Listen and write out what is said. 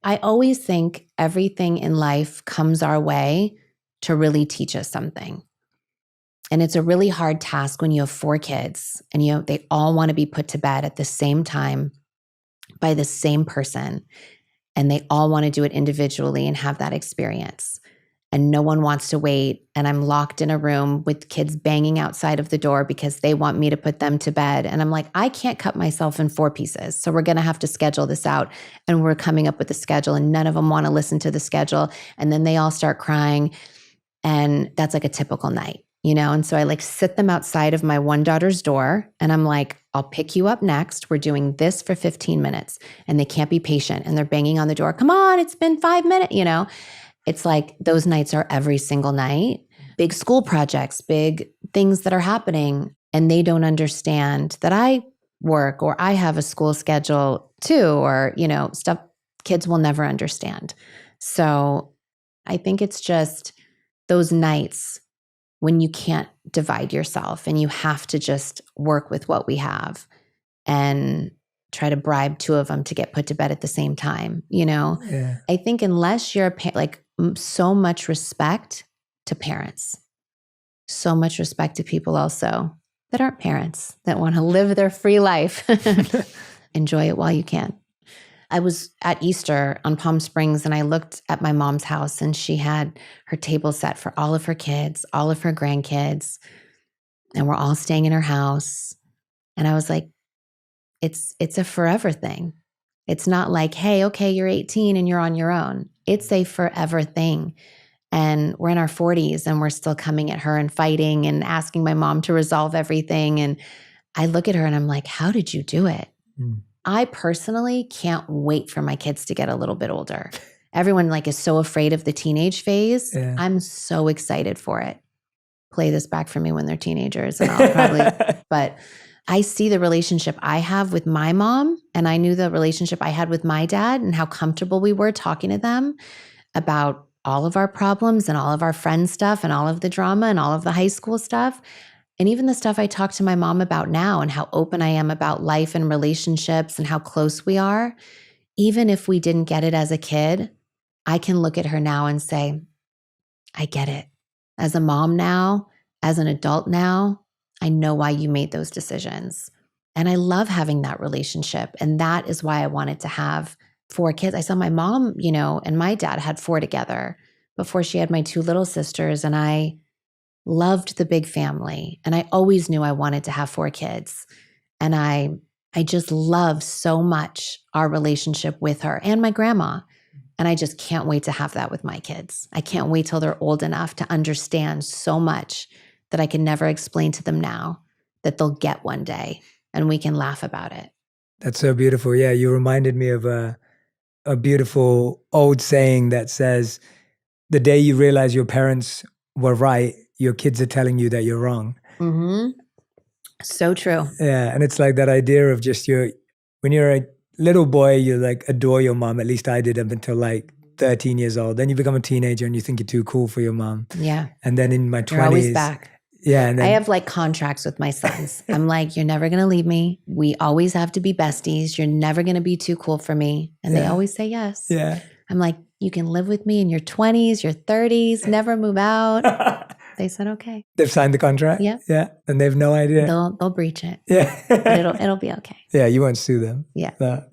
I always think everything in life comes our way to really teach us something. And it's a really hard task when you have 4 kids and they all want to be put to bed at the same time by the same person. And they all want to do it individually and have that experience. And no one wants to wait. And I'm locked in a room with kids banging outside of the door because they want me to put them to bed. And I'm like, I can't cut myself in 4 pieces. So we're going to have to schedule this out. And we're coming up with a schedule and none of them want to listen to the schedule. And then they all start crying. And that's like a typical night, And so I like sit them outside of my one daughter's door and I'm like, I'll pick you up next. We're doing this for 15 minutes and they can't be patient and they're banging on the door. Come on, it's been 5 minutes, It's like those nights are every single night. Big school projects, big things that are happening, and they don't understand that I work or I have a school schedule too, or, stuff kids will never understand. So I think it's just those nights when you can't divide yourself and you have to just work with what we have and try to bribe 2 of them to get put to bed at the same time, Yeah. I think unless you're so much respect to parents, so much respect to people also that aren't parents, that want to live their free life. Enjoy it while you can. I was at Easter on Palm Springs and I looked at my mom's house and she had her table set for all of her kids, all of her grandkids, and we're all staying in her house. And I was like, it's a forever thing. It's not like, hey, okay, you're 18 and you're on your own. It's a forever thing. And we're in our 40s and we're still coming at her and fighting and asking my mom to resolve everything. And I look at her and I'm like, how did you do it? I personally can't wait for my kids to get a little bit older. Everyone is so afraid of the teenage phase. Yeah. I'm so excited for it. Play this back for me when they're teenagers and I'll probably, but I see the relationship I have with my mom and I knew the relationship I had with my dad and how comfortable we were talking to them about all of our problems and all of our friend stuff and all of the drama and all of the high school stuff. And even the stuff I talk to my mom about now and how open I am about life and relationships and how close we are. Even if we didn't get it as a kid, I can look at her now and say, I get it. As a mom now, as an adult now, I know why you made those decisions. And I love having that relationship. And that is why I wanted to have 4 kids. I saw my mom, and my dad had 4 together before she had my 2 little sisters. And I loved the big family. And I always knew I wanted to have 4 kids. And I just love so much our relationship with her and my grandma. And I just can't wait to have that with my kids. I can't wait till they're old enough to understand so much that I can never explain to them now that they'll get one day and we can laugh about it. That's so beautiful. Yeah, you reminded me of a beautiful old saying that says, the day you realize your parents were right, your kids are telling you that you're wrong. Mm-hmm. So true. Yeah, and it's like that idea of just when you're a little boy, you adore your mom. At least I did up until 13 years old. Then you become a teenager and you think you're too cool for your mom. Yeah. And then in my 20s. You're always back. Yeah. And then, I have contracts with my sons. I'm like, you're never going to leave me. We always have to be besties. You're never going to be too cool for me. And they always say yes. Yeah. I'm like, you can live with me in your 20s, your 30s, never move out. They said, okay. They've signed the contract? Yeah. Yeah. And they have no idea. They'll breach it. Yeah. But it'll be okay. Yeah. You won't sue them. Yeah. No.